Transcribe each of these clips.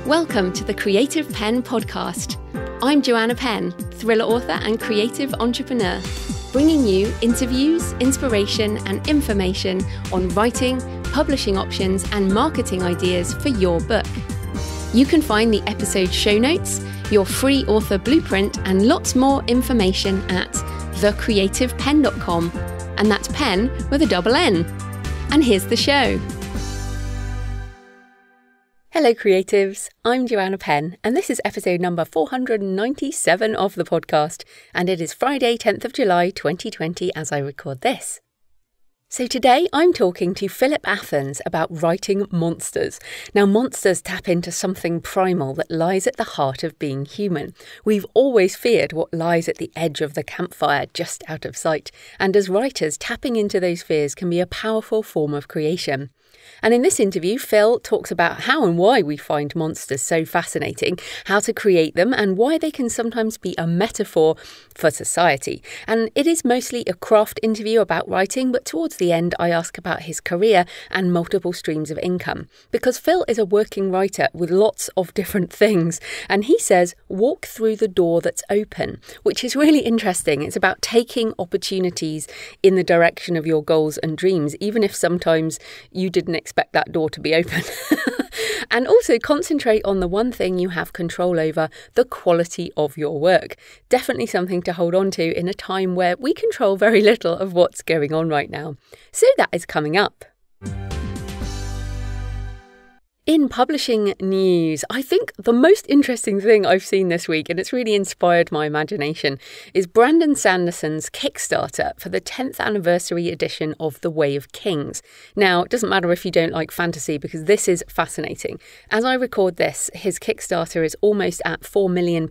Welcome to the Creative Penn podcast. I'm Joanna Penn, thriller author and creative entrepreneur, bringing you interviews, inspiration and information on writing, publishing options and marketing ideas for your book. You can find the episode show notes, your free author blueprint and lots more information at thecreativepenn.com, and that's Penn with a double N. And here's the show. Hello creatives, I'm Joanna Penn and this is episode number 497 of the podcast, and it is Friday 10th of July 2020 as I record this. So today I'm talking to Philip Athans about writing monsters. Now monsters tap into something primal that lies at the heart of being human. We've always feared what lies at the edge of the campfire just out of sight, and as writers tapping into those fears can be a powerful form of creation. And in this interview, Phil talks about how and why we find monsters so fascinating, how to create them, and why they can sometimes be a metaphor for society. And it is mostly a craft interview about writing, but towards the end, I ask about his career and multiple streams of income. Because Phil is a working writer with lots of different things, and he says, walk through the door that's open, which is really interesting. It's about taking opportunities in the direction of your goals and dreams, even if sometimes you didn't expect that door to be open. And also concentrate on the one thing you have control over, the quality of your work. Definitely something to hold on to in a time where we control very little of what's going on right now. So that is coming up. In publishing news, I think the most interesting thing I've seen this week, and it's really inspired my imagination, is Brandon Sanderson's Kickstarter for the 10th anniversary edition of The Way of Kings. Now, it doesn't matter if you don't like fantasy because this is fascinating. As I record this, his Kickstarter is almost at £4 million,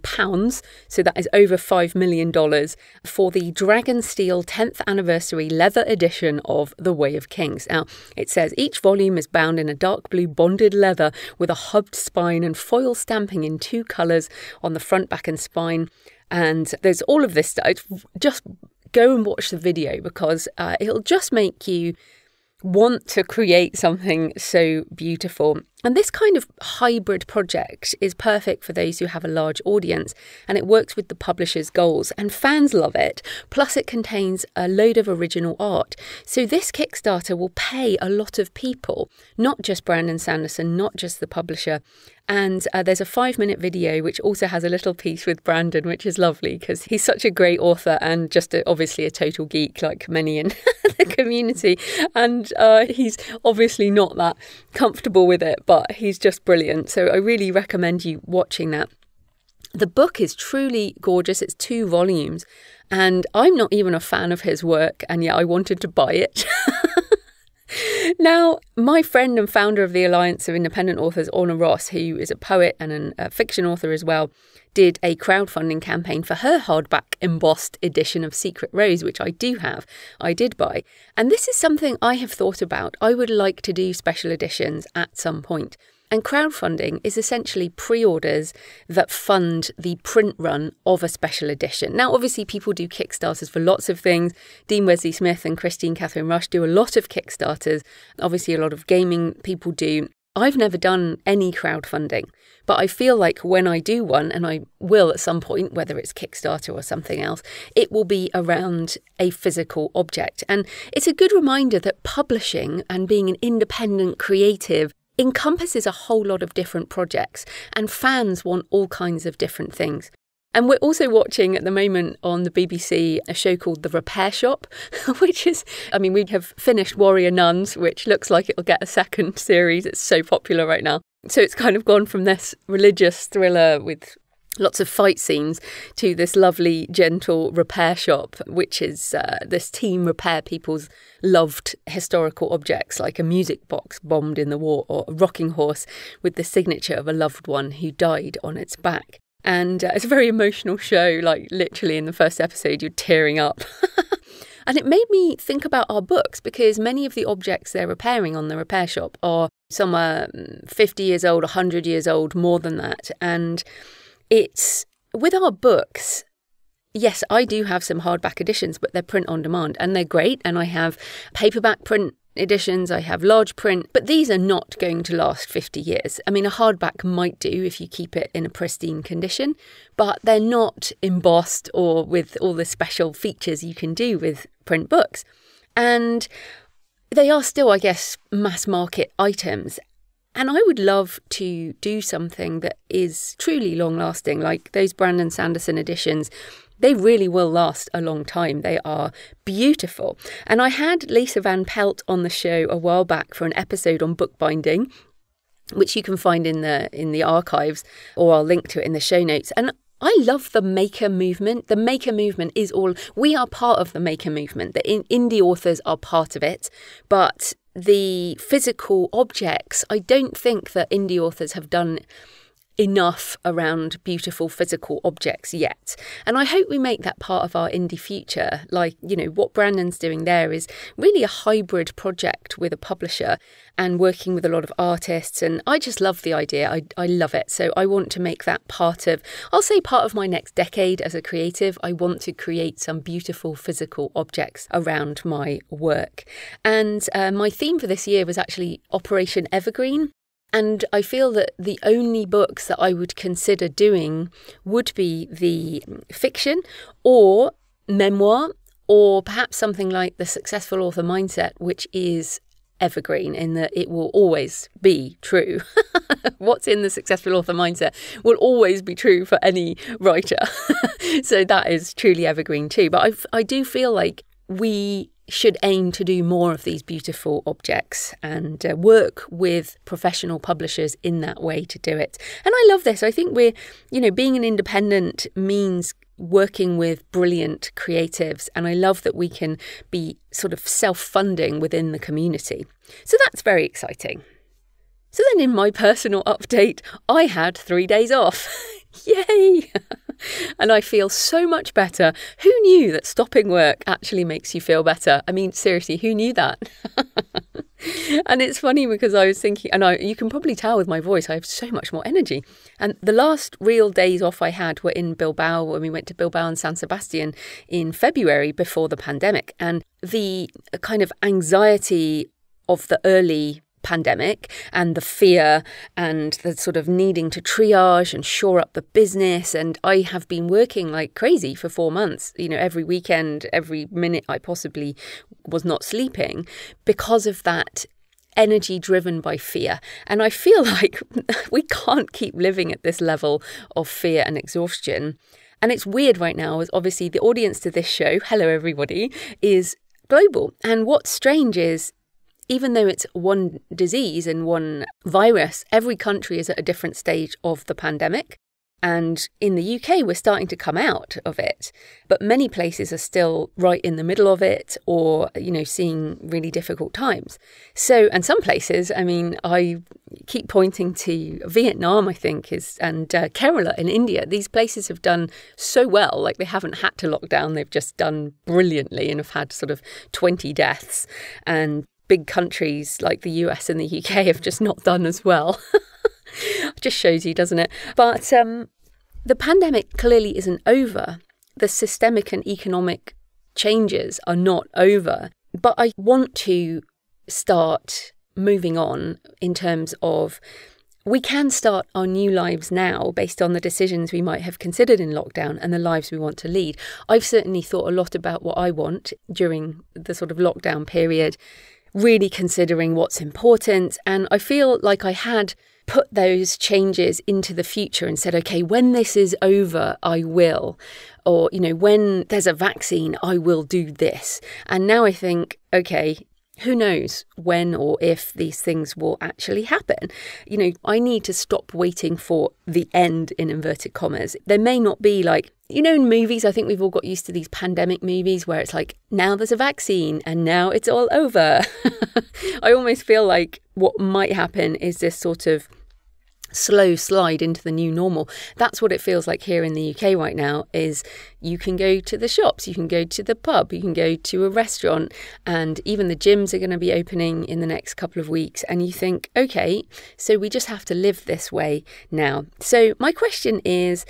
so that is over $5 million, for the Dragonsteel 10th anniversary leather edition of The Way of Kings. Now, it says each volume is bound in a dark blue bonded leather with a hubbed spine and foil stamping in 2 colours on the front, back and spine. And there's all of this stuff. Just go and watch the video because it'll just make you want to create something so beautiful. And this kind of hybrid project is perfect for those who have a large audience, and it works with the publisher's goals, and fans love it. Plus it contains a load of original art. So this Kickstarter will pay a lot of people, not just Brandon Sanderson, not just the publisher. And there's a 5-minute video which also has a little piece with Brandon, which is lovely because he's such a great author and just obviously a total geek like many in the community. And he's obviously not that comfortable with it, but he's just brilliant. So I really recommend you watching that. The book is truly gorgeous. It's 2 volumes and I'm not even a fan of his work, and yet I wanted to buy it. Now, my friend and founder of the Alliance of Independent Authors, Orna Ross, who is a poet and a fiction author as well, did a crowdfunding campaign for her hardback embossed edition of Secret Rose, which I do have. I did buy. And this is something I have thought about. I would like to do special editions at some point. And crowdfunding is essentially pre-orders that fund the print run of a special edition. Now, obviously, people do Kickstarters for lots of things. Dean Wesley Smith and Christine Catherine Rush do a lot of Kickstarters. Obviously, a lot of gaming people do. I've never done any crowdfunding, but I feel like when I do one, and I will at some point, whether it's Kickstarter or something else, it will be around a physical object. And it's a good reminder that publishing and being an independent creative encompasses a whole lot of different projects, and fans want all kinds of different things. And we're also watching at the moment on the BBC a show called The Repair Shop, which is, we have finished Warrior Nuns, which looks like it'll get a second series. It's so popular right now. So it's kind of gone from this religious thriller with lots of fight scenes to this lovely, gentle repair shop, which is this team repair people's loved historical objects like a music box bombed in the war or a rocking horse with the signature of a loved one who died on its back. And it's a very emotional show, like literally in the first episode you're tearing up. And it made me think about our books because many of the objects they're repairing on the repair shop are somewhere 50 years old, 100 years old, more than that. And it's with our books, yes, I do have some hardback editions, but they're print on demand and they're great. And I have paperback print editions, I have large print, but these are not going to last 50 years. I mean, a hardback might do if you keep it in a pristine condition, but they're not embossed or with all the special features you can do with print books. And they are still, I guess, mass market items. And I would love to do something that is truly long lasting, like those Brandon Sanderson editions. They really will last a long time. They are beautiful. And I had Lisa Van Pelt on the show a while back for an episode on bookbinding, which you can find in the archives, or I'll link to it in the show notes. And I love the maker movement. The maker movement is we are part of the maker movement. The indie authors are part of it, but the physical objects, I don't think that indie authors have done enough around beautiful physical objects yet. And I hope we make that part of our indie future. Like, what Brandon's doing there is really a hybrid project with a publisher and working with a lot of artists. And I just love the idea. I love it. So I want to make that part of my next decade as a creative. I want to create some beautiful physical objects around my work. And my theme for this year was actually Operation Evergreen. And I feel that the only books that I would consider doing would be the fiction or memoir, or perhaps something like The Successful Author Mindset, which is evergreen in that it will always be true. What's in The Successful Author Mindset will always be true for any writer. So that is truly evergreen too. But I do feel like we should aim to do more of these beautiful objects and work with professional publishers in that way to do it. And I love this. I think being an independent means working with brilliant creatives. And I love that we can be sort of self-funding within the community. So that's very exciting. So then in my personal update, I had 3 days off. Yay! And I feel so much better. Who knew that stopping work actually makes you feel better? I mean, seriously, who knew that? And it's funny because I was thinking, and you can probably tell with my voice, I have so much more energy. And the last real days off I had were in Bilbao, when we went to Bilbao and San Sebastian in February before the pandemic. And the kind of anxiety of the early pandemic and the fear and the sort of needing to triage and shore up the business. And I have been working like crazy for 4 months, every weekend, every minute I possibly was not sleeping because of that energy driven by fear. And I feel like we can't keep living at this level of fear and exhaustion. And it's weird right now, as obviously the audience to this show, hello everybody, is global. And what's strange is, even though it's one disease and one virus, every country is at a different stage of the pandemic. And in the UK, we're starting to come out of it. But many places are still right in the middle of it or, seeing really difficult times. So, and some places, I keep pointing to Vietnam, I think, and Kerala in India. These places have done so well, like they haven't had to lock down. They've just done brilliantly and have had sort of 20 deaths. And big countries like the US and the UK have just not done as well. Just shows you, doesn't it? But the pandemic clearly isn't over. The systemic and economic changes are not over. But I want to start moving on in terms of we can start our new lives now based on the decisions we might have considered in lockdown and the lives we want to lead. I've certainly thought a lot about what I want during the sort of lockdown period, really considering what's important. And I feel like I had put those changes into the future and said, okay, when this is over, I will. Or, when there's a vaccine, I will do this. And now I think, okay, who knows when or if these things will actually happen. I need to stop waiting for the end, in inverted commas. There may not be like, in movies, I think we've all got used to these pandemic movies where it's like, now there's a vaccine and now it's all over. I almost feel like what might happen is this sort of slow slide into the new normal. That's what it feels like here in the UK right now, is you can go to the shops, you can go to the pub, you can go to a restaurant, and even the gyms are going to be opening in the next couple of weeks. And you think, okay, so we just have to live this way now. So my question is,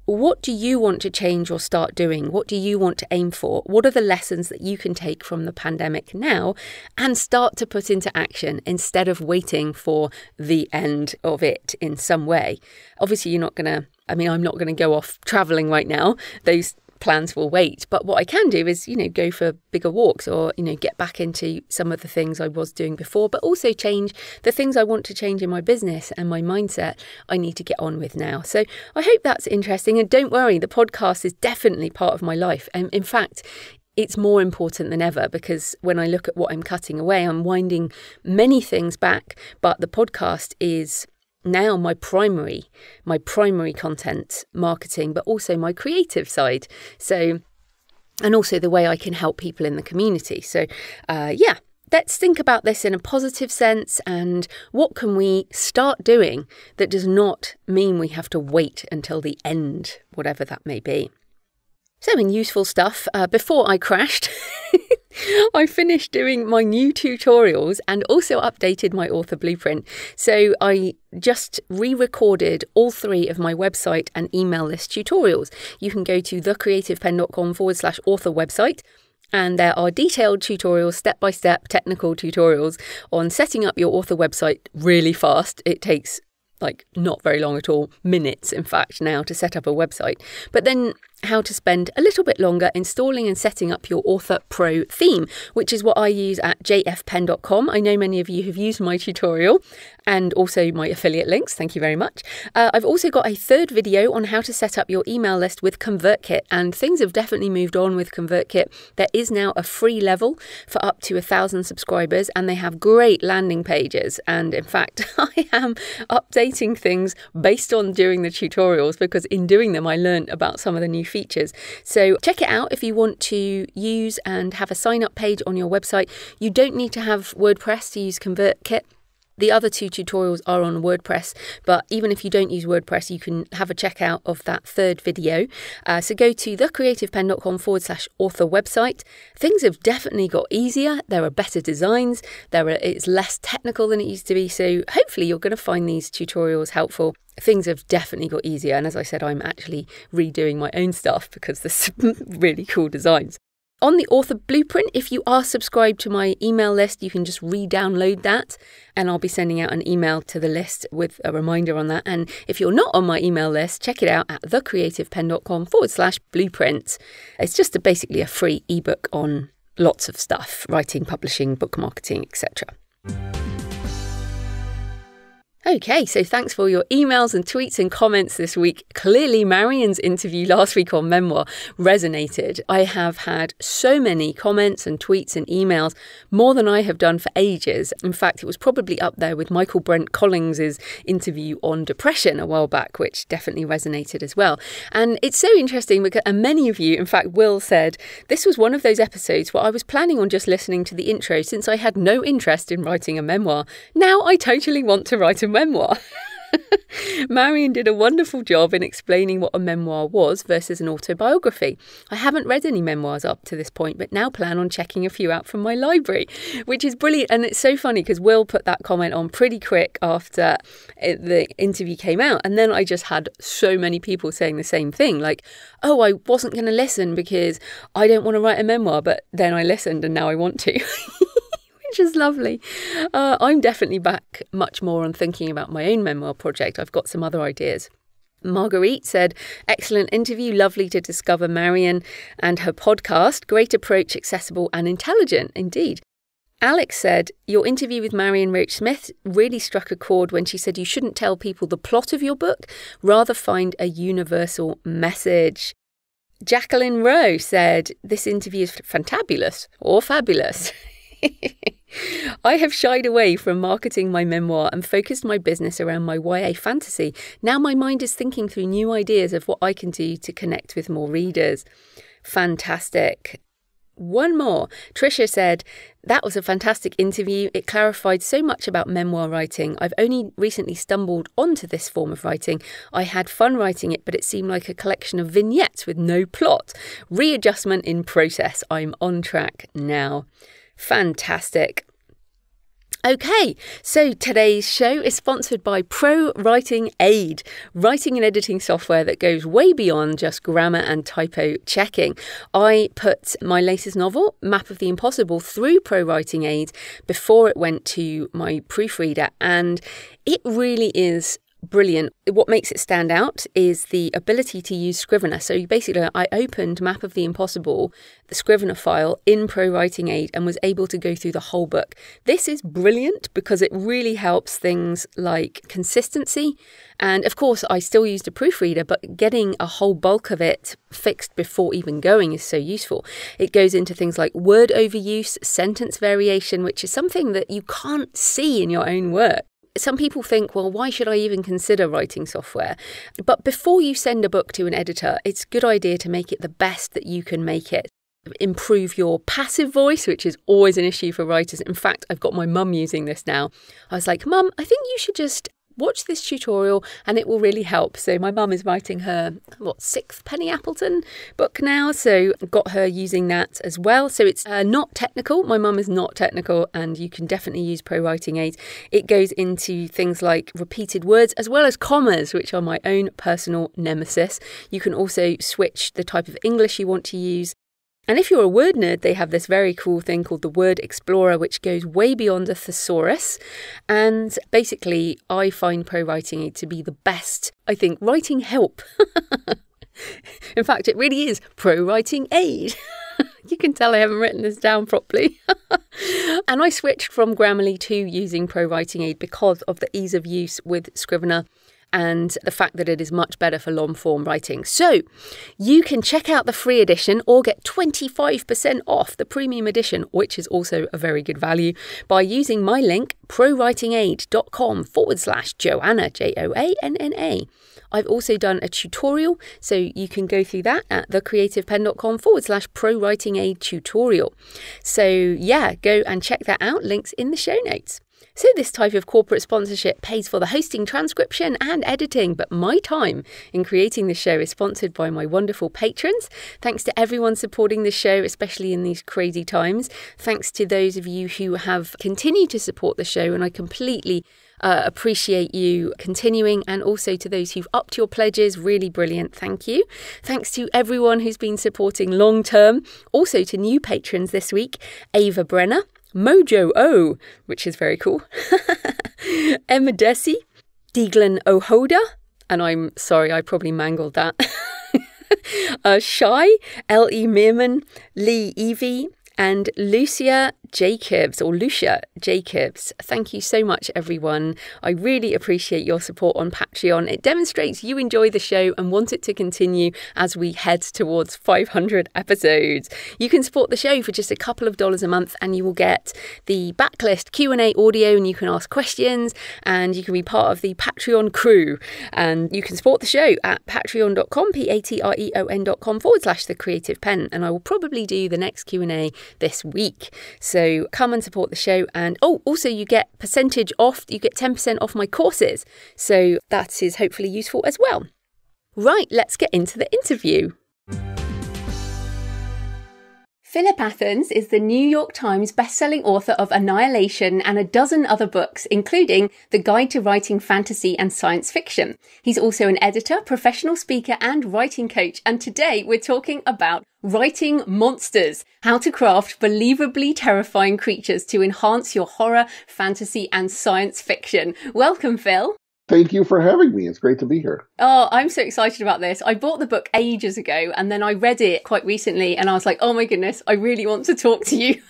what do you want to change or start doing? What do you want to aim for? What are the lessons that you can take from the pandemic now and start to put into action instead of waiting for the end of it in some way? Obviously, I'm not going to go off traveling right now. Those plans will wait. But what I can do is, go for bigger walks or, get back into some of the things I was doing before, but also change the things I want to change in my business and my mindset I need to get on with now. So I hope that's interesting. And don't worry, the podcast is definitely part of my life. And in fact, it's more important than ever because when I look at what I'm cutting away, I'm winding many things back. But the podcast is now my primary content marketing, but also my creative side. So, and also the way I can help people in the community. So, let's think about this in a positive sense and what can we start doing that does not mean we have to wait until the end, whatever that may be. So in useful stuff, before I crashed, I finished doing my new tutorials and also updated my author blueprint. So I just re-recorded all 3 of my website and email list tutorials. You can go to thecreativepenn.com/author website. And there are detailed tutorials, step-by-step technical tutorials on setting up your author website really fast. It takes not very long at all, minutes in fact now to set up a website, but then how to spend a little bit longer installing and setting up your Author Pro theme, which is what I use at jfpenn.com. I know many of you have used my tutorial and also my affiliate links. Thank you very much. I've also got a 3rd video on how to set up your email list with Convertkit, and things have definitely moved on with Convertkit. There is now a free level for up to 1,000 subscribers, and they have great landing pages. And in fact, I am updating things based on doing the tutorials because in doing them, I learned about some of the new features. So check it out if you want to use and have a sign-up page on your website. You don't need to have WordPress to use Convertkit. The other 2 tutorials are on WordPress, but even if you don't use WordPress, you can have a checkout of that 3rd video. So go to thecreativepenn.com/author website. Things have definitely got easier. There are better designs. It's less technical than it used to be. So hopefully you're going to find these tutorials helpful. Things have definitely got easier. And as I said, I'm actually redoing my own stuff because there's some really cool designs. On the author blueprint, if you are subscribed to my email list, you can just re-download that and I'll be sending out an email to the list with a reminder on that. And if you're not on my email list, check it out at thecreativepenn.com/blueprint. It's just basically a free ebook on lots of stuff, writing, publishing, book marketing, etc. Okay, so thanks for your emails and tweets and comments this week. Clearly, Marian's interview last week on memoir resonated. I have had so many comments and tweets and emails, more than I have done for ages. In fact, it was probably up there with Michael Brent Collings's interview on depression a while back, which definitely resonated as well. And it's so interesting because many of you, in fact, Will said, this was one of those episodes where I was planning on just listening to the intro since I had no interest in writing a memoir. Now I totally want to write a memoir. Marian did a wonderful job in explaining what a memoir was versus an autobiography. I haven't read any memoirs up to this point, but now plan on checking a few out from my library, which is brilliant. And it's so funny because Will put that comment on pretty quick after the interview came out. And then I just had so many people saying the same thing, like, oh, I wasn't going to listen because I don't want to write a memoir, but then I listened and now I want to. Which is lovely. I'm definitely back much more on thinking about my own memoir project. I've got some other ideas. Marguerite said, excellent interview, lovely to discover Marian and her podcast. Great approach, accessible and intelligent, indeed. Alex said, your interview with Marian Roach Smith really struck a chord when she said you shouldn't tell people the plot of your book, rather find a universal message. Jacqueline Rowe said, this interview is fantabulous or fabulous. I have shied away from marketing my memoir and focused my business around my YA fantasy. Now my mind is thinking through new ideas of what I can do to connect with more readers. Fantastic. One more. Tricia said, that was a fantastic interview. It clarified so much about memoir writing. I've only recently stumbled onto this form of writing. I had fun writing it, but it seemed like a collection of vignettes with no plot. Readjustment in process. I'm on track now. Fantastic. Okay, so today's show is sponsored by Pro Writing Aid, writing and editing software that goes way beyond just grammar and typo checking. I put my latest novel, Map of the Impossible, through Pro Writing Aid before it went to my proofreader, and it really is brilliant. What makes it stand out is the ability to use Scrivener. So basically, I opened Map of the Impossible, the Scrivener file, in Pro Writing Aid and was able to go through the whole book. This is brilliant because it really helps things like consistency. And of course, I still used a proofreader, but getting a whole bulk of it fixed before even going is so useful. It goes into things like word overuse, sentence variation, which is something that you can't see in your own work. Some people think, well, why should I even consider writing software? But before you send a book to an editor, it's a good idea to make it the best that you can make it. Improve your passive voice, which is always an issue for writers. In fact, I've got my mum using this now. I was like, Mum, I think you should just watch this tutorial and it will really help. So my mum is writing her, sixth Penny Appleton book now. So got her using that as well. So it's not technical. My mum is not technical, and you can definitely use Pro Writing Aid. It goes into things like repeated words as well as commas, which are my own personal nemesis. You can also switch the type of English you want to use. And if you're a word nerd, they have this very cool thing called the Word Explorer, which goes way beyond a thesaurus. And basically, I find Pro Writing Aid to be the best, I think, writing help. In fact, it really is Pro Writing Aid. You can tell I haven't written this down properly. And I switched from Grammarly to using Pro Writing Aid because of the ease of use with Scrivener and the fact that it is much better for long form writing. So you can check out the free edition or get 25% off the premium edition, which is also a very good value, by using my link, prowritingaid.com/Joanna, Joanna. I've also done a tutorial, so you can go through that at thecreativepenn.com/prowritingaid tutorial. So yeah, go and check that out. Links in the show notes. So this type of corporate sponsorship pays for the hosting, transcription and editing, but my time in creating the show is sponsored by my wonderful patrons. Thanks to everyone supporting the show, especially in these crazy times. Thanks to those of you who have continued to support the show, and I completely appreciate you continuing, and also to those who've upped your pledges. Really brilliant. Thank you. Thanks to everyone who's been supporting long term. Also to new patrons this week, Ava Brenner, Mojo O, which is very cool, Emma Desi, Deaglan Ohoda, and I'm sorry, I probably mangled that, Shy, L.E. Meerman, Lee Evie, and Lucia Jacobs. Thank you so much, everyone. I really appreciate your support on Patreon. It demonstrates you enjoy the show and want it to continue as we head towards 500 episodes. You can support the show for just a couple of dollars a month, and you will get the backlist Q&A audio, and you can ask questions, and you can be part of the Patreon crew. And you can support the show at patreon.com, patreon.com/thecreativepenn, and I will probably do the next Q&A this week. So come and support the show. And also you get percentage off, you get 10% off my courses. So that is hopefully useful as well. Right, let's get into the interview. Philip Athans is the New York Times bestselling author of Annihilation and a dozen other books, including The Guide to Writing Fantasy and Science Fiction. He's also an editor, professional speaker, and writing coach. And today we're talking about writing monsters, how to craft believably terrifying creatures to enhance your horror, fantasy, and science fiction. Welcome, Phil. Thank you for having me. It's great to be here. Oh, I'm so excited about this. I bought the book ages ago and then I read it quite recently and I was like, oh my goodness, I really want to talk to you.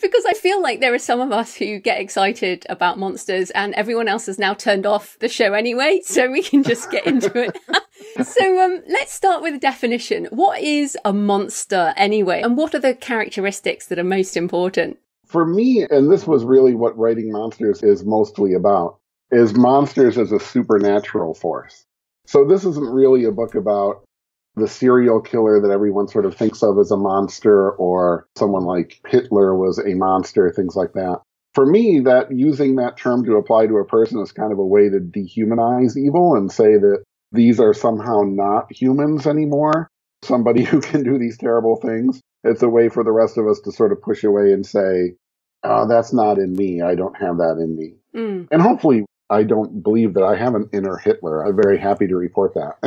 Because I feel like there are some of us who get excited about monsters and everyone else has now turned off the show anyway, so we can just get into it. So let's start with a definition. What is a monster anyway? And what are the characteristics that are most important? For me, and this was really what writing monsters is mostly about, is monsters as a supernatural force. So this isn't really a book about the serial killer that everyone sort of thinks of as a monster, or someone like Hitler was a monster, things like that. For me, that using that term to apply to a person is kind of a way to dehumanize evil and say that these are somehow not humans anymore, somebody who can do these terrible things. It's a way for the rest of us to sort of push away and say, That's not in me. I don't have that in me. Mm. And hopefully I don't believe that I have an inner Hitler. I'm very happy to report that.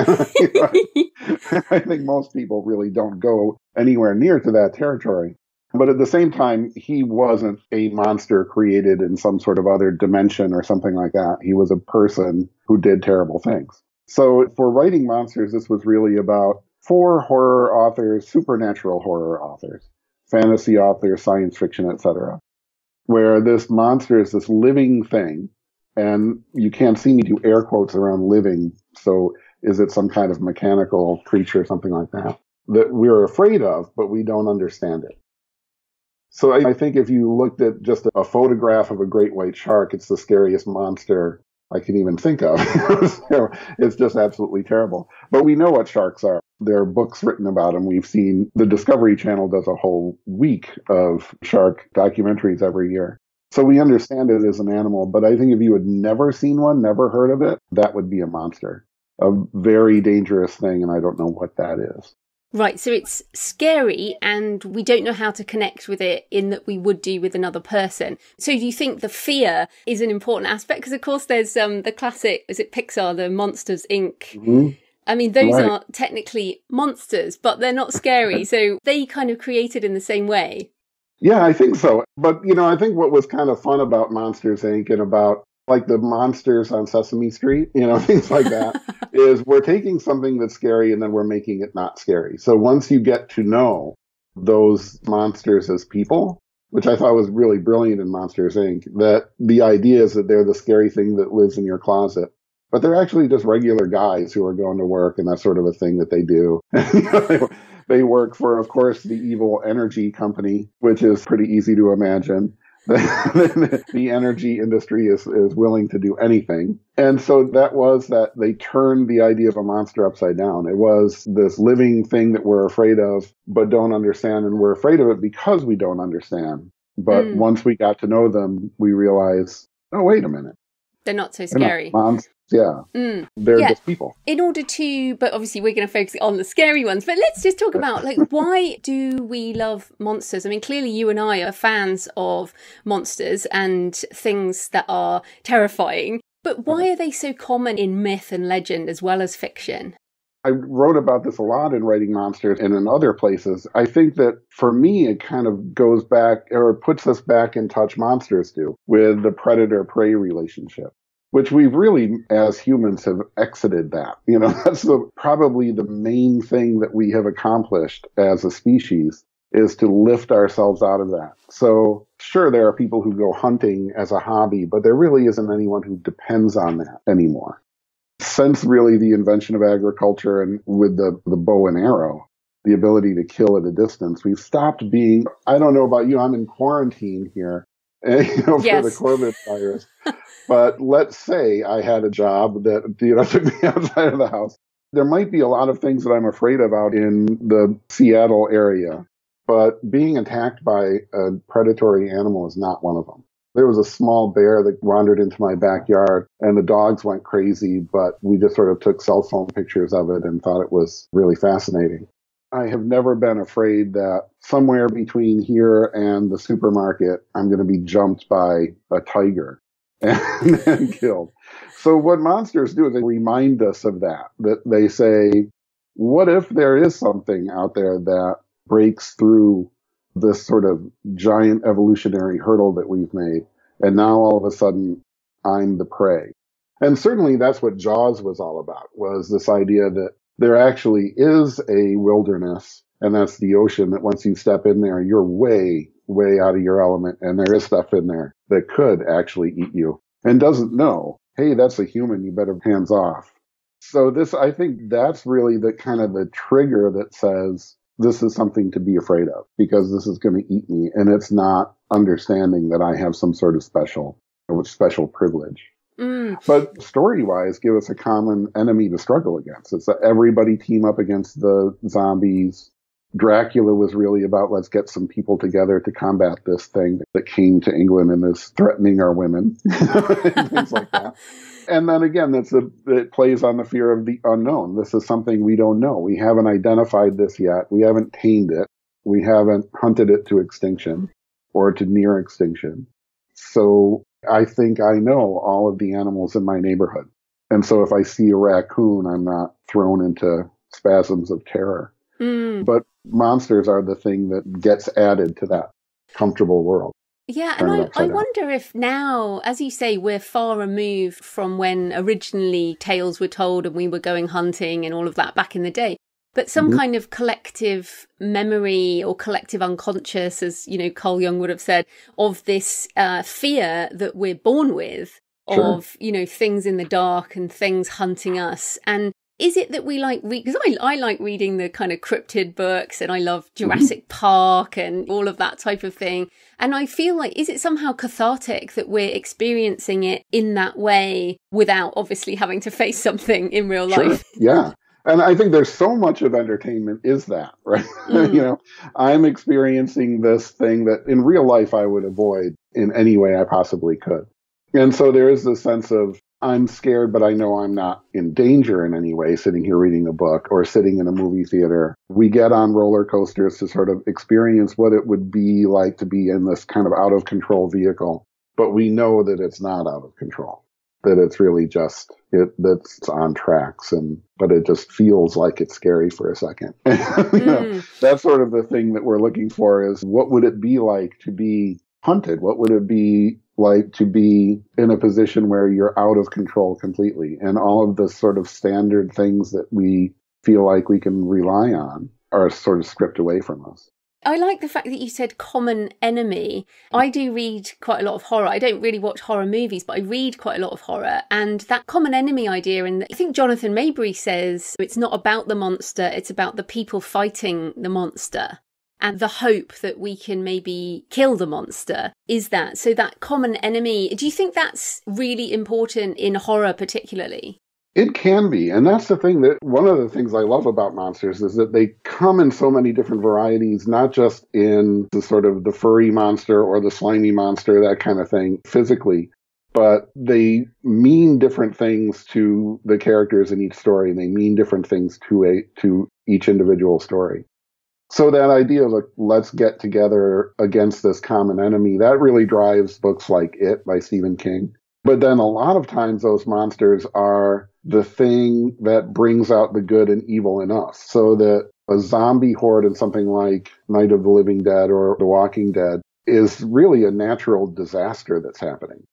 I think most people really don't go anywhere near to that territory. But at the same time, he wasn't a monster created in some sort of other dimension or something like that. He was a person who did terrible things. So for writing monsters, this was really about 4 horror authors, supernatural horror authors, fantasy authors, science fiction, etc., where this monster is this living thing. And you can't see me do air quotes around living. So is it some kind of mechanical creature, something like that, that we're afraid of, but we don't understand it? So I think if you looked at just a photograph of a great white shark, it's the scariest monster I can even think of. So it's just absolutely terrible. But we know what sharks are. There are books written about them. We've seen the Discovery Channel does a whole week of shark documentaries every year. So we understand it as an animal. But I think if you had never seen one, never heard of it, that would be a monster. A very dangerous thing, and I don't know what that is. Right, so it's scary and we don't know how to connect with it in that we would do with another person. So do you think the fear is an important aspect? Because of course there's the classic, is it Pixar, the Monsters, Inc.? Mm-hmm. I mean, those Right. are technically monsters, but they're not scary. So they kind of created in the same way. Yeah, I think so. But, I think what was kind of fun about Monsters, Inc. and about like the monsters on Sesame Street, things like that, is we're taking something that's scary and then we're making it not scary. So once you get to know those monsters as people, which I thought was really brilliant in Monsters, Inc., that the idea is that they're the scary thing that lives in your closet. But they're actually just regular guys who are going to work, and that's sort of a thing that they do. They work for, of course, the evil energy company, which is pretty easy to imagine. The energy industry is willing to do anything. And so that was that they turned the idea of a monster upside down. It was this living thing that we're afraid of, but don't understand. And we're afraid of it because we don't understand. But once we got to know them, we realized, oh, wait a minute. They're not so scary. Yeah. They're just people. In order to, but obviously we're going to focus on the scary ones, but let's just talk about why do we love monsters? I mean, clearly you and I are fans of monsters and things that are terrifying, but why are they so common in myth and legend as well as fiction? I wrote about this a lot in writing monsters and in other places. I think that for me, it kind of goes back or puts us back in touch, monsters do, with the predator-prey relationship, which we've really, as humans, have exited that. That's probably the main thing that we have accomplished as a species, is to lift ourselves out of that. So sure, there are people who go hunting as a hobby, but there really isn't anyone who depends on that anymore. Since really the invention of agriculture and with the bow and arrow, the ability to kill at a distance, we've stopped being, I don't know about you, I'm in quarantine here, for the COVID virus. But let's say I had a job that, took me outside of the house. There might be a lot of things that I'm afraid of out in the Seattle area, but being attacked by a predatory animal is not one of them. There was a small bear that wandered into my backyard and the dogs went crazy, but we just sort of took cell phone pictures of it and thought it was really fascinating. I have never been afraid that somewhere between here and the supermarket, I'm going to be jumped by a tiger and killed. So what monsters do is they remind us of that they say, what if there is something out there that breaks through this sort of giant evolutionary hurdle that we've made, and now all of a sudden I'm the prey. And certainly that's what Jaws was all about, was this idea that there actually is a wilderness, and that's the ocean, that once you step in there, you're way, way out of your element, and there is stuff in there that could actually eat you and doesn't know, hey, that's a human, you better hands off. So I think that's really the kind of the trigger that says, this is something to be afraid of because this is going to eat me. And it's not understanding that I have some sort of special privilege. But story-wise, give us a common enemy to struggle against. It's that everybody team up against the zombies. Dracula was really about, let's get some people together to combat this thing that came to England and is threatening our women. And things like that. And then again, it plays on the fear of the unknown. This is something we don't know. We haven't identified this yet. We haven't tamed it. We haven't hunted it to extinction. or to near extinction. So I think I know all of the animals in my neighborhood. And so if I see a raccoon, I'm not thrown into spasms of terror. But monsters are the thing that gets added to that comfortable world. Yeah, and I wonder if now, as you say, we're far removed from when originally tales were told and we were going hunting and all of that back in the day. But some kind of collective memory or collective unconscious, as, you know, Carl Jung would have said, of this fear that we're born with of, you know, things in the dark and things hunting us. And is it that we like read, because I like reading the kind of cryptid books and I love Jurassic Park and all of that type of thing. And I feel like, is it somehow cathartic that we're experiencing it in that way without obviously having to face something in real life? Yeah. And I think there's so much of entertainment is that, right? You know, I'm experiencing this thing that in real life I would avoid in any way I possibly could. And so there is this sense of, I'm scared, but I know I'm not in danger in any way sitting here reading a book or sitting in a movie theater. We get on roller coasters to sort of experience what it would be like to be in this kind of out of control vehicle. But we know that it's not out of control, that it's really just that's on tracks, but it just feels like it's scary for a second. You know, that's sort of the thing that we're looking for is what would it be like to be hunted? What would it be like to be in a position where you're out of control completely? And all of the sort of standard things that we feel like we can rely on are sort of stripped away from us. I like the fact that you said common enemy. I do read quite a lot of horror. I don't really watch horror movies, but I read quite a lot of horror. And that common enemy idea, and I think Jonathan Mabry says it's not about the monster, it's about the people fighting the monster. And the hope that we can maybe kill the monster is that. So that common enemy, do you think that's really important in horror particularly? It can be. And that's the thing that one of the things I love about monsters is that they come in so many different varieties, not just in the sort of the furry monster or the slimy monster, that kind of thing physically, but they mean different things to the characters in each story. And they mean different things to each individual story. So that idea of let's get together against this common enemy, that really drives books like It by Stephen King. But then a lot of times those monsters are the thing that brings out the good and evil in us. So that a zombie horde in something like Night of the Living Dead or The Walking Dead is really a natural disaster that's happening.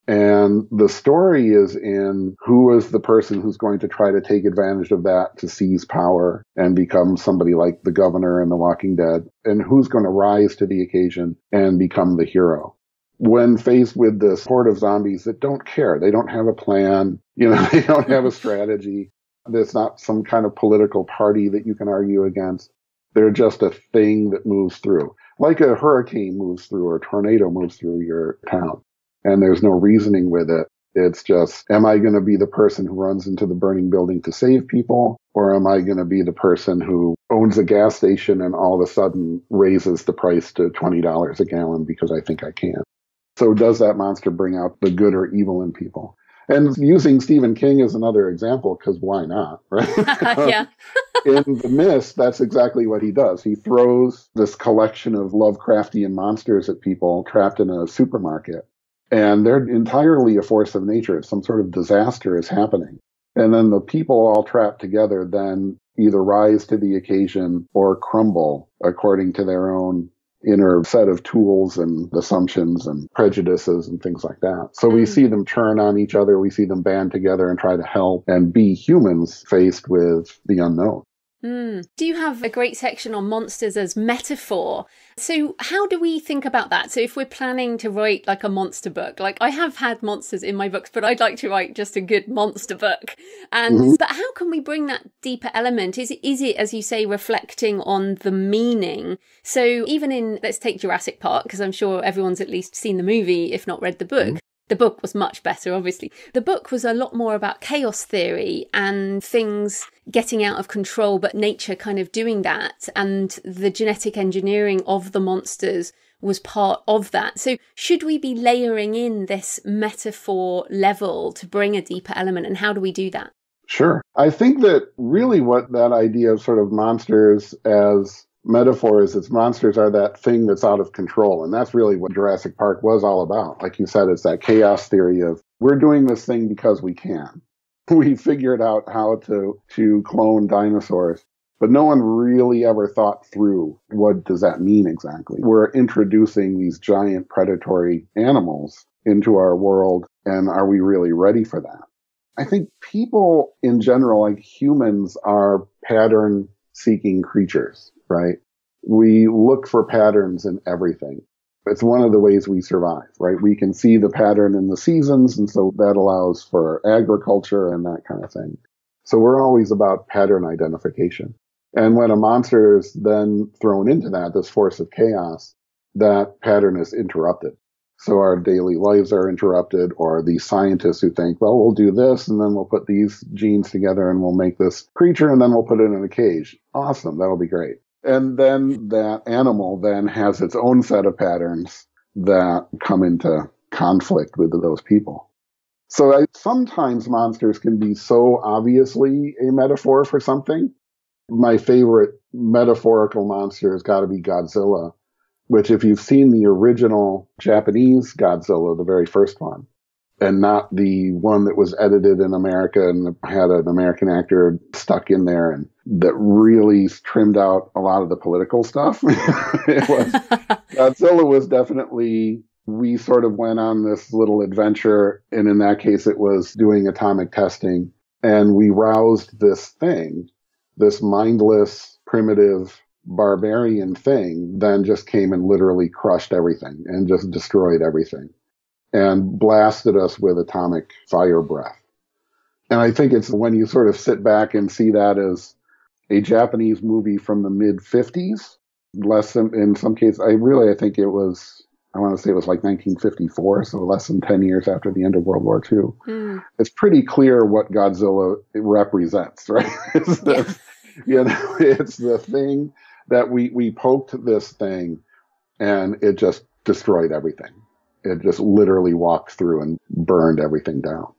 And the story is in who is the person who's going to try to take advantage of that to seize power and become somebody like the governor in The Walking Dead, and who's going to rise to the occasion and become the hero. When faced with this horde of zombies that don't care, they don't have a plan, you know, they don't have a strategy. There's not some kind of political party that you can argue against. They're just a thing that moves through, like a hurricane moves through or a tornado moves through your town. And there's no reasoning with it. It's just, am I going to be the person who runs into the burning building to save people? Or am I going to be the person who owns a gas station and all of a sudden raises the price to $20 a gallon because I think I can? So does that monster bring out the good or evil in people? And using Stephen King as another example, because why not, right? Yeah. In The Mist, that's exactly what he does. He throws this collection of Lovecraftian monsters at people trapped in a supermarket. And they're entirely a force of nature. Some sort of disaster is happening. And then the people all trapped together then either rise to the occasion or crumble according to their own inner set of tools and assumptions and prejudices and things like that. So we see them turn on each other. We see them band together and try to help and be humans faced with the unknown. Do you have a great section on monsters as metaphor? So how do we think about that? So if we're planning to write like a monster book, like I have had monsters in my books, but I'd like to write just a good monster book. And but how can we bring that deeper element? Is it, as you say, reflecting on the meaning? So even in, let's take Jurassic Park, because I'm sure everyone's at least seen the movie, if not read the book. The book was much better, obviously. The book was a lot more about chaos theory and things getting out of control, but nature kind of doing that. And the genetic engineering of the monsters was part of that. So should we be layering in this metaphor level to bring a deeper element? And how do we do that? Sure. I think that really what that idea of sort of monsters as metaphors, its monsters are that thing that's out of control. And that's really what Jurassic Park was all about. Like you said, it's that chaos theory of we're doing this thing because we can. We figured out how to clone dinosaurs, but no one really ever thought through what does that mean exactly. We're introducing these giant predatory animals into our world, and are we really ready for that? I think people in general, like humans, are pattern-seeking creatures, right? We look for patterns in everything. It's one of the ways we survive, right? We can see the pattern in the seasons, and so that allows for agriculture and that kind of thing. So we're always about pattern identification. And when a monster is then thrown into that, this force of chaos, that pattern is interrupted. So our daily lives are interrupted, or the scientists who think, well, we'll do this, and then we'll put these genes together, and we'll make this creature, and then we'll put it in a cage. Awesome, that'll be great. And then that animal then has its own set of patterns that come into conflict with those people. So sometimes monsters can be so obviously a metaphor for something. My favorite metaphorical monster has got to be Godzilla, which if you've seen the original Japanese Godzilla, the very first one, and not the one that was edited in America and had an American actor stuck in there and that really trimmed out a lot of the political stuff. Godzilla was definitely, we sort of went on this little adventure, and in that case it was doing atomic testing, and we roused this thing, this mindless, primitive, barbarian thing, then just came and literally crushed everything and just destroyed everything and blasted us with atomic fire breath. And I think it's when you sort of sit back and see that as a Japanese movie from the mid-50s, less than, in some cases, I think it was, I want to say it was like 1954, so less than 10 years after the end of World War II. Mm. It's pretty clear what Godzilla represents, right? It's the thing that we poked this thing and it just destroyed everything. It just literally walked through and burned everything down.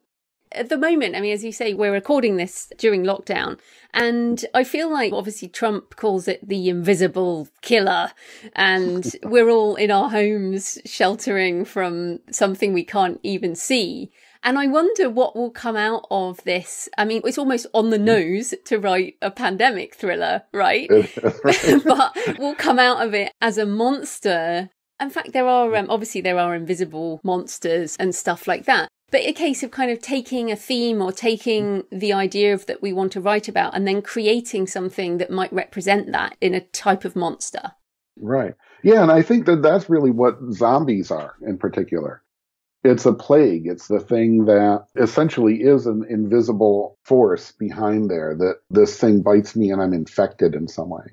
At the moment, I mean, as you say, we're recording this during lockdown, and I feel like obviously Trump calls it the invisible killer, and we're all in our homes sheltering from something we can't even see. And I wonder what will come out of this. I mean, it's almost on the nose to write a pandemic thriller, right? But we'll come out of it as a monster. In fact, there are invisible monsters and stuff like that. But a case of kind of taking a theme or taking the idea of that we want to write about and then creating something that might represent that in a type of monster. Right. Yeah, and I think that that's really what zombies are in particular. It's a plague. It's the thing that essentially is an invisible force behind there, that this thing bites me and I'm infected in some way.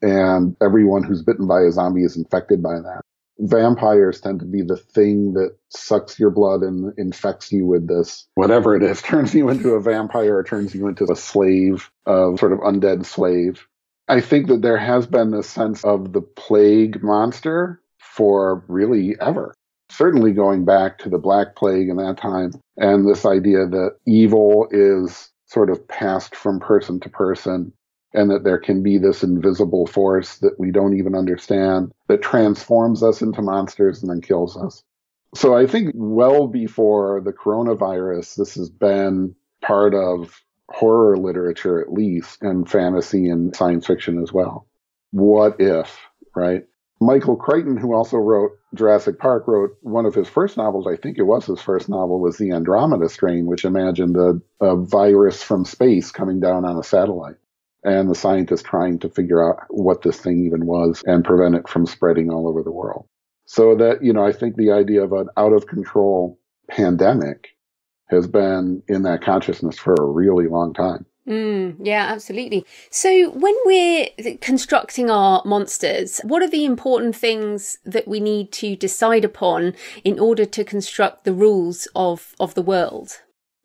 And everyone who's bitten by a zombie is infected by that. Vampires tend to be the thing that sucks your blood and infects you with this, whatever it is, turns you into a vampire or turns you into a slave, a sort of undead slave. I think that there has been this sense of the plague monster for really ever. Certainly going back to the Black Plague in that time, and this idea that evil is sort of passed from person to person, and that there can be this invisible force that we don't even understand that transforms us into monsters and then kills us. So I think well before the coronavirus, this has been part of horror literature, at least, and fantasy and science fiction as well. What if, right? Michael Crichton, who also wrote Jurassic Park, wrote one of his first novels, I think it was his first novel, was The Andromeda Strain, which imagined a virus from space coming down on a satellite. And the scientists trying to figure out what this thing even was and prevent it from spreading all over the world. So that, I think the idea of an out-of-control pandemic has been in that consciousness for a really long time. Yeah, absolutely. So when we're constructing our monsters, what are the important things that we need to decide upon in order to construct the rules of the world?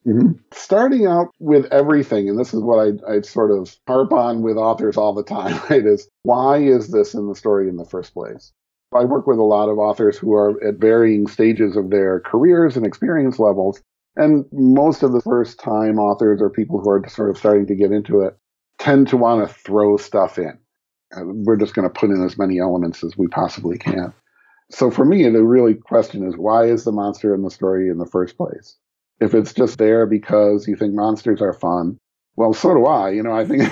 Mm-hmm. Starting out with everything, and this is what I sort of harp on with authors all the time, right, is why is this in the story in the first place? I work with a lot of authors who are at varying stages of their careers and experience levels, and most of the first-time authors or people who are sort of starting to get into it tend to want to throw stuff in. we're just going to put in as many elements as we possibly can. So for me, the really question is, why is the monster in the story in the first place? If it's just there because you think monsters are fun, well, so do I. I think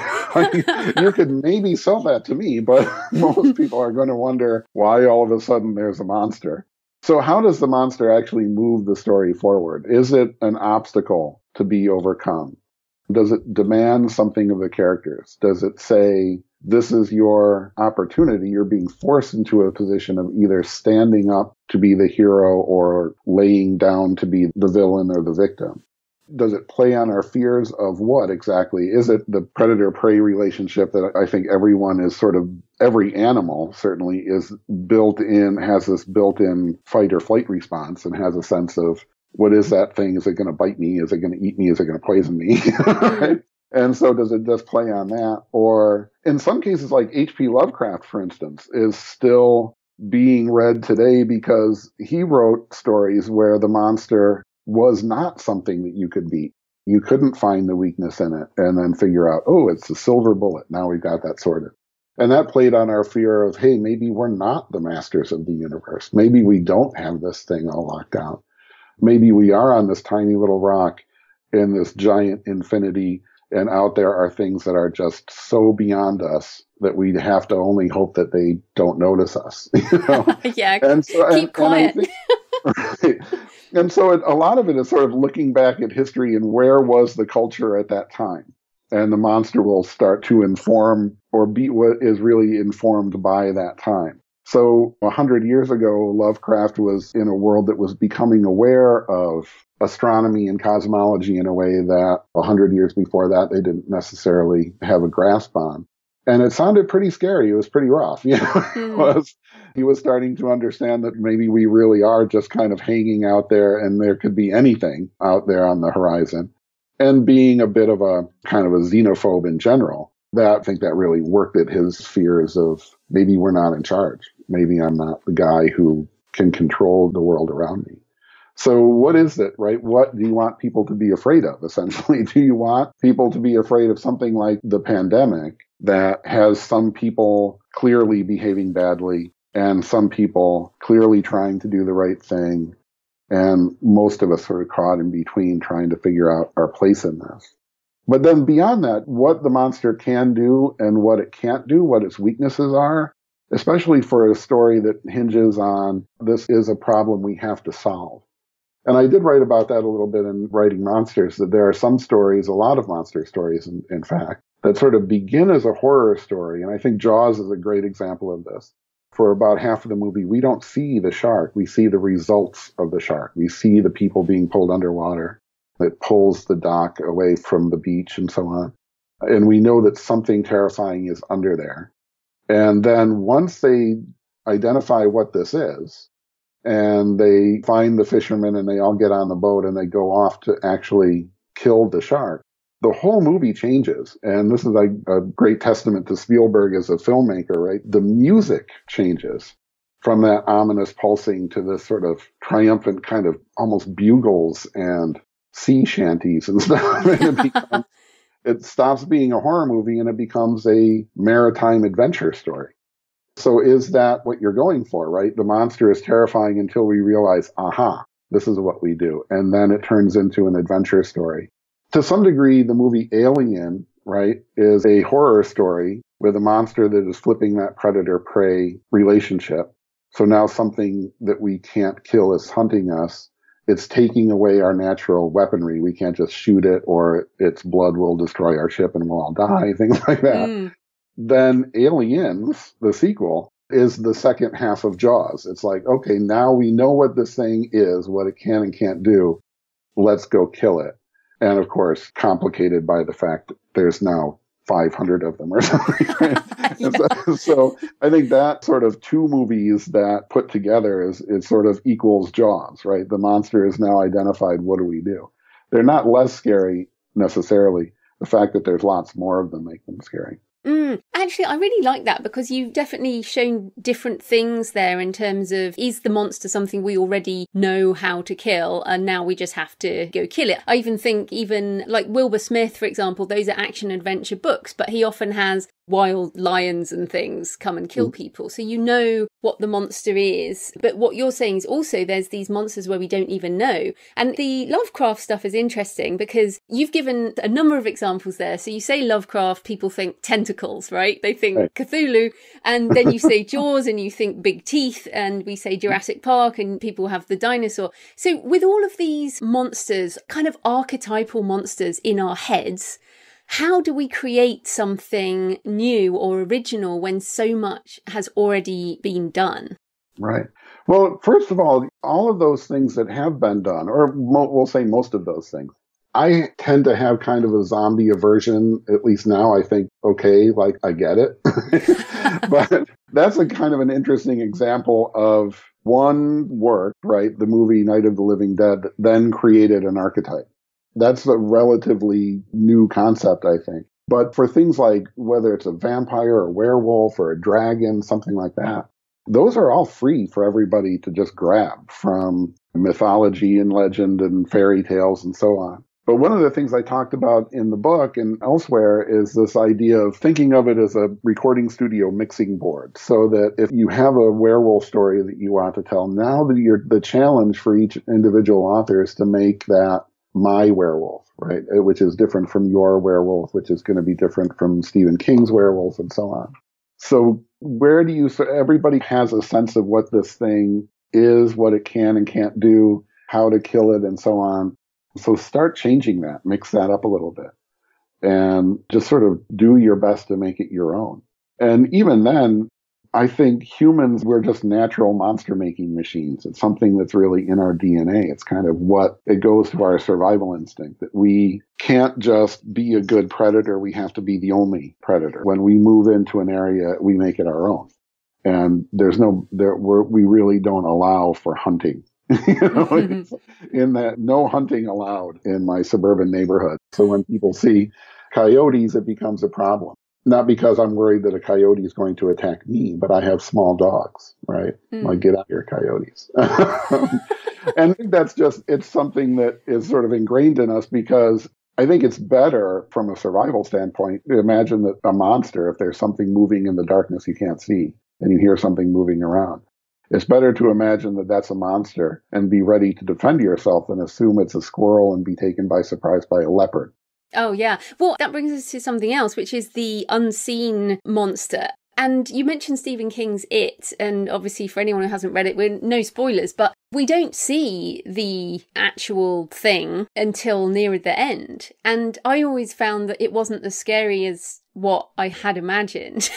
you could maybe sell that to me, but most people are going to wonder why all of a sudden there's a monster. So how does the monster actually move the story forward? Is it an obstacle to be overcome? Does it demand something of the characters? Does it say, this is your opportunity? You're being forced into a position of either standing up to be the hero or laying down to be the villain or the victim. Does it play on our fears of what exactly? Is it the predator-prey relationship that I think everyone is every animal certainly is built in, has this built-in fight or flight response and has a sense of, what is that thing? Is it going to bite me? Is it going to eat me? Is it going to poison me? Right? And so does it just play on that? Or in some cases, like H.P. Lovecraft, for instance, is still being read today because he wrote stories where the monster was not something that you could beat. You couldn't find the weakness in it and then figure out, oh, it's a silver bullet. Now we've got that sorted. And that played on our fear of, hey, maybe we're not the masters of the universe. Maybe we don't have this thing all locked out. Maybe we are on this tiny little rock in this giant infinity, and out there are things that are just so beyond us that we have to only hope that they don't notice us. Yeah, and so, keep quiet. Right. And so a lot of it is sort of looking back at history and where was the culture at that time. And the monster will start to inform or be what is really informed by that time. So 100 years ago, Lovecraft was in a world that was becoming aware of astronomy and cosmology in a way that 100 years before that they didn't necessarily have a grasp on. And it sounded pretty scary. It was pretty rough. He was starting to understand that maybe we really are just kind of hanging out there and there could be anything out there on the horizon. And being a bit of a kind of a xenophobe in general, I think that really worked at his fears of maybe we're not in charge. Maybe I'm not the guy who can control the world around me. So what is it, right? What do you want people to be afraid of, essentially? Do you want people to be afraid of something like the pandemic that has some people clearly behaving badly and some people clearly trying to do the right thing, and most of us sort of caught in between trying to figure out our place in this? But then beyond that, what the monster can do and what it can't do, what its weaknesses are, especially for a story that hinges on this is a problem we have to solve. And I did write about that a little bit in Writing Monsters, that there are some stories, a lot of monster stories, in fact, that sort of begin as a horror story. And I think Jaws is a great example of this. For about half of the movie, we don't see the shark. We see the results of the shark. We see the people being pulled underwater. It pulls the dock away from the beach and so on. And we know that something terrifying is under there. And then once they identify what this is, and they find the fishermen and they all get on the boat and they go off to actually kill the shark, the whole movie changes. And this is a great testament to Spielberg as a filmmaker, right? The music changes from that ominous pulsing to this sort of triumphant kind of almost bugles and sea shanties and stuff. And it stops being a horror movie and it becomes a maritime adventure story. So is that what you're going for, right? The monster is terrifying until we realize, aha, this is what we do. And then it turns into an adventure story. To some degree, the movie Alien, right, is a horror story with a monster that is flipping that predator-prey relationship. So now something that we can't kill is hunting us. It's taking away our natural weaponry. We can't just shoot it or its blood will destroy our ship and we'll all die, things like that. Then Aliens, the sequel, is the second half of Jaws. It's like, okay, now we know what this thing is, what it can and can't do. Let's go kill it. And of course, complicated by the fact that there's now 500 of them or something. Right? Yeah. So I think that sort of two movies that put together is sort of equals Jaws, right? The monster is now identified. What do we do? They're not less scary necessarily. The fact that there's lots more of them make them scary. Actually, I really like that because you've definitely shown different things there in terms of, is the monster something we already know how to kill and now we just have to go kill it? I even think like Wilbur Smith, for example, those are action adventure books, but he often has wild lions and things come and kill people. So you know what the monster is. But what you're saying is also there's these monsters where we don't even know. And the Lovecraft stuff is interesting because you've given a number of examples there. So you say Lovecraft, people think tentacles, right? They think Cthulhu. And then you say Jaws and you think big teeth. And we say Jurassic Park and people have the dinosaur. So with all of these monsters, kind of archetypal monsters in our heads, how do we create something new or original when so much has already been done? Right. Well, first of all of those things that have been done, or we'll say most of those things, I tend to have kind of a zombie aversion, at least now. I think, okay, like I get it. But that's a kind of an interesting example of one work, right? The movie Night of the Living Dead then created an archetype. That's a relatively new concept, I think. But for things like whether it's a vampire or a werewolf or a dragon, something like that, those are all free for everybody to just grab from mythology and legend and fairy tales and so on. But one of the things I talked about in the book and elsewhere is this idea of thinking of it as a recording studio mixing board. So that if you have a werewolf story that you want to tell, now that the challenge for each individual author is to make that my werewolf, right? Which is different from your werewolf, which is going to be different from Stephen King's werewolf and so on. So everybody has a sense of what this thing is, what it can and can't do, how to kill it and so on. So start changing that, mix that up a little bit and just sort of do your best to make it your own. And even then, I think humans, we're just natural monster making machines. It's something that's really in our DNA. It's kind of it goes to our survival instinct that we can't just be a good predator. We have to be the only predator. When we move into an area, we make it our own. And we really don't allow for hunting. In that, no hunting allowed in my suburban neighborhood. So when people see coyotes, it becomes a problem. Not because I'm worried that a coyote is going to attack me, but I have small dogs, right? Like, get out here, coyotes. And I think it's something that is sort of ingrained in us because I think it's better from a survival standpoint to imagine that a monster, if there's something moving in the darkness you can't see and you hear something moving around, it's better to imagine that that's a monster and be ready to defend yourself than assume it's a squirrel and be taken by surprise by a leopard. Oh, yeah. Well, that brings us to something else, which is the unseen monster. And you mentioned Stephen King's It, and obviously for anyone who hasn't read it, we're no spoilers, but we don't see the actual thing until near the end. And I always found that it wasn't as scary as what I had imagined.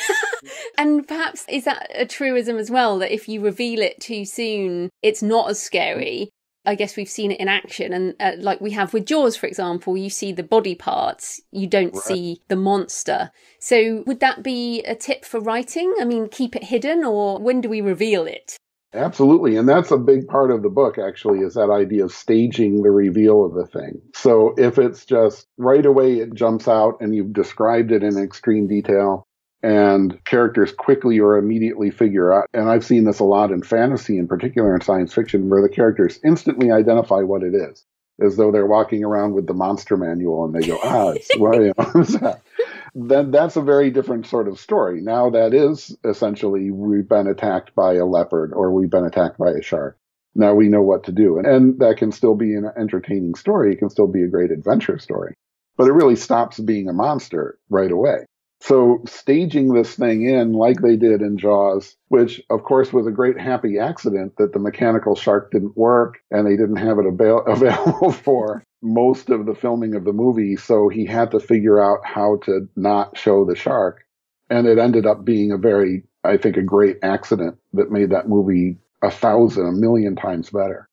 And perhaps is that a truism as well, that if you reveal it too soon, it's not as scary? I guess we've seen it in action. And like we have with Jaws, for example, you see the body parts, you don't see the monster. So would that be a tip for writing? I mean, keep it hidden, or when do we reveal it? Absolutely. And that's a big part of the book, actually, is that idea of staging the reveal of the thing. So if it's just right away, it jumps out and you've described it in extreme detail, and characters quickly or immediately figure out, and I've seen this a lot in fantasy, in particular in science fiction, where the characters instantly identify what it is, as though they're walking around with the monster manual and they go, then that's a very different sort of story. Now that is essentially, we've been attacked by a leopard or we've been attacked by a shark. Now we know what to do. And that can still be an entertaining story. It can still be a great adventure story. But it really stops being a monster right away. So staging this thing in like they did in Jaws, which of course was a great happy accident that the mechanical shark didn't work and they didn't have it available for most of the filming of the movie. So he had to figure out how to not show the shark. And it ended up being a great accident that made that movie a million times better.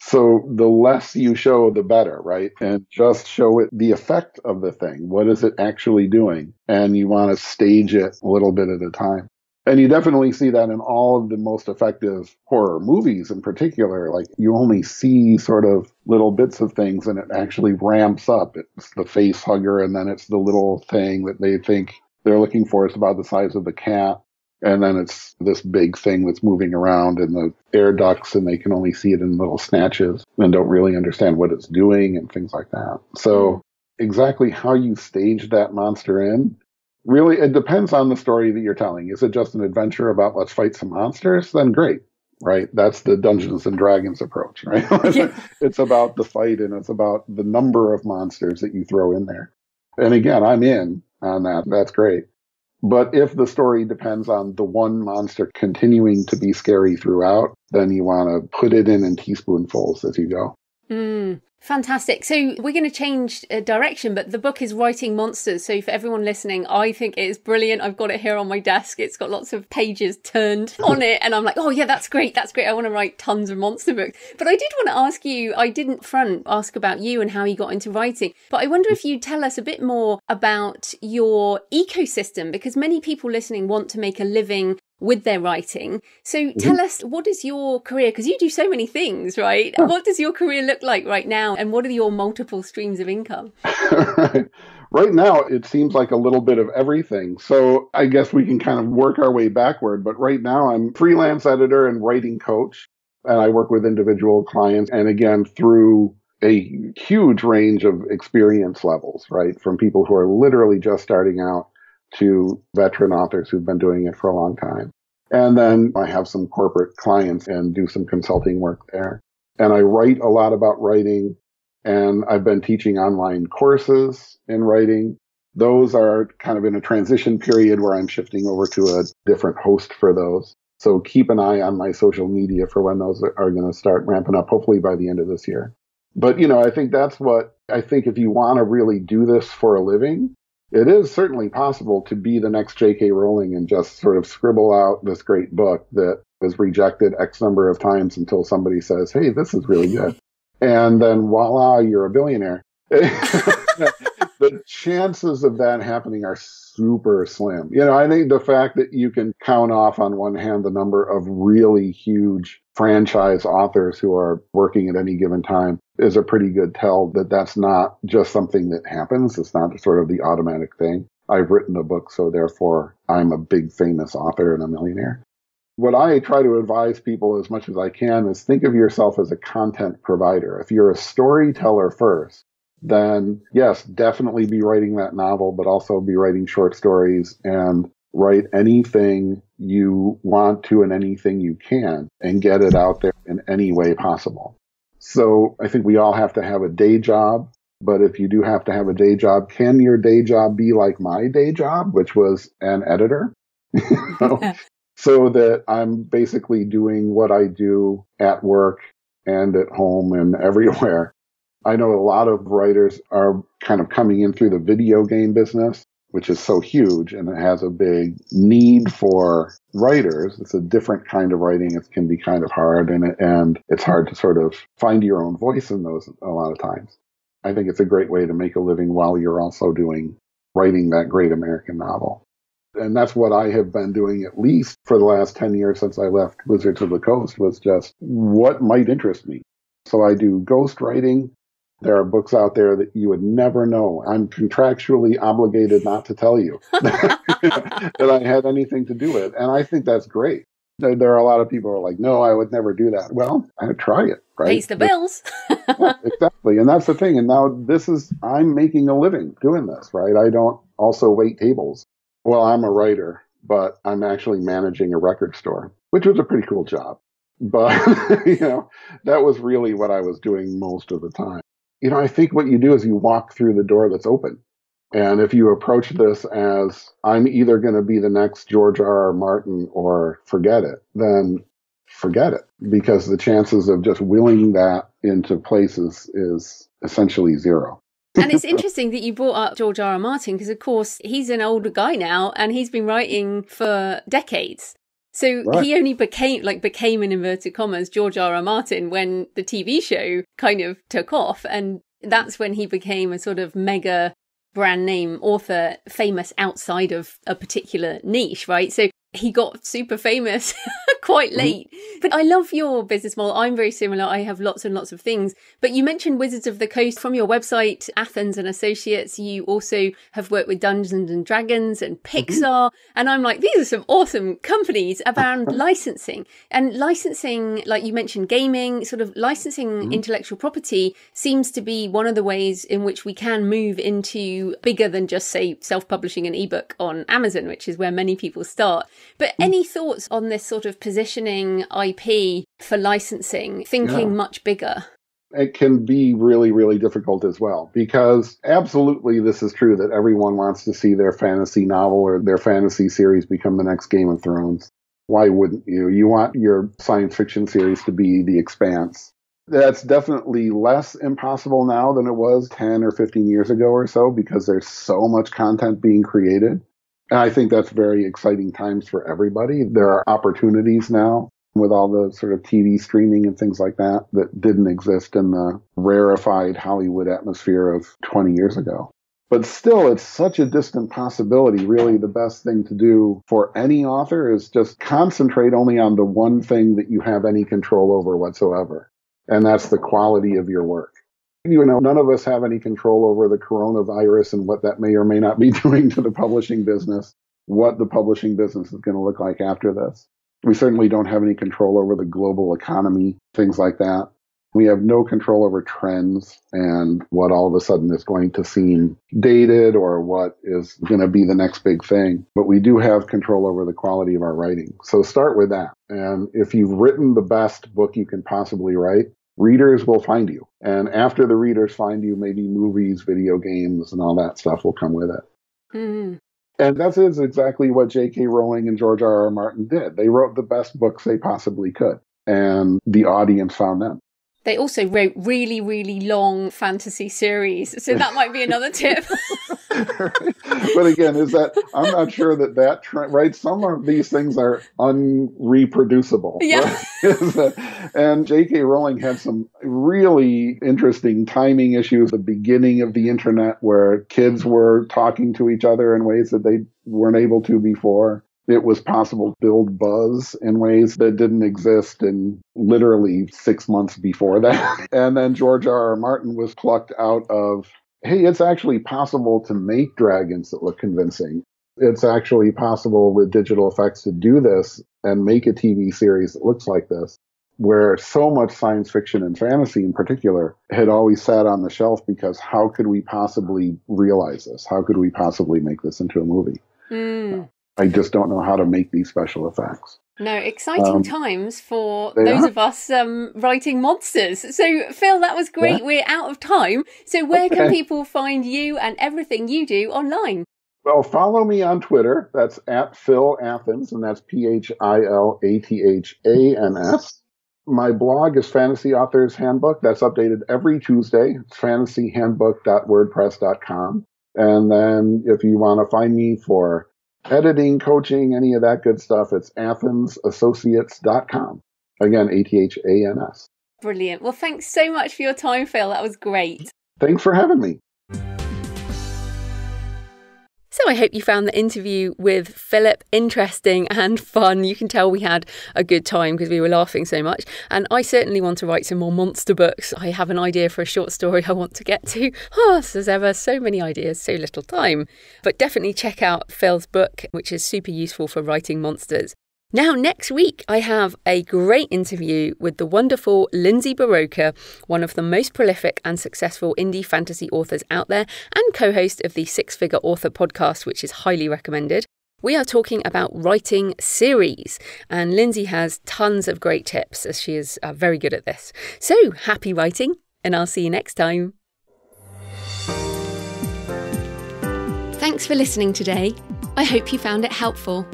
So the less you show, the better, right? And just show it the effect of the thing. What is it actually doing? And you want to stage it a little bit at a time. And you definitely see that in all of the most effective horror movies in particular. Like, you only see sort of little bits of things and it actually ramps up. It's the face hugger and then it's the little thing that they think they're looking for. It's about the size of the cat. And then it's this big thing that's moving around in the air ducts and they can only see it in little snatches and don't really understand what it's doing and things like that. So exactly how you stage that monster in Really, it depends on the story that you're telling. Is it just an adventure about let's fight some monsters? Then great, right? That's the Dungeons and Dragons approach, right? Yeah. It's about the fight and it's about the number of monsters that you throw in there. And again, I'm in on that. That's great. But if the story depends on the one monster continuing to be scary throughout, then you want to put it in teaspoonfuls as you go. Fantastic. So we're going to change direction, but the book is Writing Monsters. So for everyone listening, I think it is brilliant. I've got it here on my desk. It's got lots of pages turned on it. And I'm like, oh yeah, that's great. That's great. I want to write tons of monster books. But I did want to ask you, I didn't ask about you and how you got into writing, but I wonder if you'd tell us a bit more about your ecosystem, because many people listening want to make a living with their writing. So tell us, what is your career? Because you do so many things, right? Yeah. What does your career look like right now? And what are your multiple streams of income? Right now, it seems like a little bit of everything. So I guess we can kind of work our way backward. But right now, I'm freelance editor and writing coach. And I work with individual clients. And again, through a huge range of experience levels, right? From people who are literally just starting out to veteran authors who've been doing it for a long time. And then I have some corporate clients and do some consulting work there. And I write a lot about writing, and I've been teaching online courses in writing. Those are kind of in a transition period where I'm shifting over to a different host for those. So keep an eye on my social media for when those are going to start ramping up, hopefully by the end of this year. But, I think if you want to really do this for a living, it is certainly possible to be the next J.K. Rowling and just sort of scribble out this great book that was rejected X number of times until somebody says, hey, this is really good. And then voila, you're a billionaire. The chances of that happening are super slim. I think the fact that you can count off on one hand the number of really huge franchise authors who are working at any given time is a pretty good tell that that's not just something that happens. It's not sort of the automatic thing. I've written a book, so therefore I'm a big famous author and a millionaire. What I try to advise people as much as I can is think of yourself as a content provider. If you're a storyteller first, then yes, definitely be writing that novel, but also be writing short stories and write anything you want to and anything you can and get it out there in any way possible. So I think we all have to have a day job, but if you do have to have a day job, can your day job be like my day job, which was an editor? So that I'm basically doing what I do at work and at home and everywhere. I know a lot of writers are kind of coming in through the video game business, which is so huge, and it has a big need for writers. It's a different kind of writing. It can be kind of hard, and it's hard to sort of find your own voice in those a lot of times. I think it's a great way to make a living while you're also writing that great American novel. And that's what I have been doing at least for the last 10 years since I left Wizards of the Coast, was just what might interest me. So I do ghostwriting. There are books out there that you would never know. I'm contractually obligated not to tell you that I had anything to do with. And I think that's great. There are a lot of people who are like, no, I would never do that. Well, I'd try it, right? Pays the bills. Yeah, exactly. And that's the thing. And now I'm making a living doing this, right? I don't also wait tables. Well, I'm a writer, but I'm actually managing a record store, which was a pretty cool job. But, that was really what I was doing most of the time. I think what you do is you walk through the door that's open. And if you approach this as, I'm either going to be the next George R.R. Martin or forget it, then forget it. Because the chances of just willing that into places is essentially zero. And it's interesting that you brought up George R.R. Martin, because, of course, he's an older guy now and he's been writing for decades. So right. He only became in inverted commas, George R.R. Martin when the TV show kind of took off. And that's when he became a sort of mega brand name author, famous outside of a particular niche, right? So he got super famous quite late. But I love your business model. I'm very similar. I have lots and lots of things. But you mentioned Wizards of the Coast from your website, Athans and Associates. You also have worked with Dungeons and Dragons and Pixar. And I'm like, these are some awesome companies around licensing. And licensing, like you mentioned, gaming, sort of licensing intellectual property seems to be one of the ways in which we can move into bigger than just, say, self-publishing an ebook on Amazon, which is where many people start. But any thoughts on this sort of positioning IP for licensing, thinking much bigger? It can be really, really difficult as well, because absolutely this is true that everyone wants to see their fantasy novel or their fantasy series become the next Game of Thrones. Why wouldn't you? You want your science fiction series to be The Expanse. That's definitely less impossible now than it was 10 or 15 years ago or so, because there's so much content being created. And I think that's very exciting times for everybody. There are opportunities now with all the sort of TV streaming and things like that that didn't exist in the rarefied Hollywood atmosphere of 20 years ago. But still, it's such a distant possibility. Really, the best thing to do for any author is just concentrate only on the one thing that you have any control over whatsoever. And that's the quality of your work. You know, none of us have any control over the coronavirus and what that may or may not be doing to the publishing business, what the publishing business is going to look like after this. We certainly don't have any control over the global economy, things like that. We have no control over trends and what all of a sudden is going to seem dated or what is going to be the next big thing. But we do have control over the quality of our writing. So start with that. And if you've written the best book you can possibly write, readers will find you. And after the readers find you, maybe movies, video games, and all that stuff will come with it. Mm. And that is exactly what J.K. Rowling and George R.R. Martin did. They wrote the best books they possibly could, and the audience found them. They also wrote really, really long fantasy series. So that might be another tip. But again, I'm not sure that right? Some of these things are unreproducible. Yeah. Right? And J.K. Rowling had some really interesting timing issues at the beginning of the internet where kids were talking to each other in ways that they weren't able to before. It was possible to build buzz in ways that didn't exist in literally 6 months before that. And then George R.R. Martin was plucked out of, hey, it's actually possible to make dragons that look convincing. It's actually possible with digital effects to do this and make a TV series that looks like this, where so much science fiction and fantasy in particular had always sat on the shelf because how could we possibly realize this? How could we possibly make this into a movie? I just don't know how to make these special effects. No, exciting times for those of us writing monsters. So, Phil, that was great. Yeah. We're out of time. So where can people find you and everything you do online? Well, follow me on Twitter. That's at Phil Athans, and that's PhilaThans. My blog is Fantasy Author's Handbook. That's updated every Tuesday. It's fantasyhandbook.wordpress.com. And then if you want to find me for editing, coaching, any of that good stuff, it's AthansAssociates.com. Again, ATHANS. Brilliant. Well, thanks so much for your time, Phil. That was great. Thanks for having me. So I hope you found the interview with Philip interesting and fun. You can tell we had a good time because we were laughing so much. And I certainly want to write some more monster books. I have an idea for a short story I want to get to. As ever, so many ideas, so little time. But definitely check out Phil's book, which is super useful for writing monsters. Now, next week, I have a great interview with the wonderful Lindsay Barocca, one of the most prolific and successful indie fantasy authors out there and co-host of the Six Figure Author podcast, which is highly recommended. We are talking about writing series, and Lindsay has tons of great tips as she is very good at this. So, happy writing, and I'll see you next time. Thanks for listening today. I hope you found it helpful.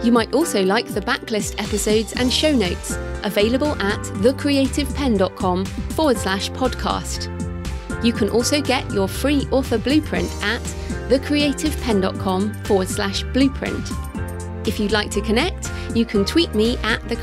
You might also like the backlist episodes and show notes, available at thecreativepenn.com/podcast. You can also get your free author blueprint at thecreativepenn.com/blueprint. If you'd like to connect, you can tweet me at the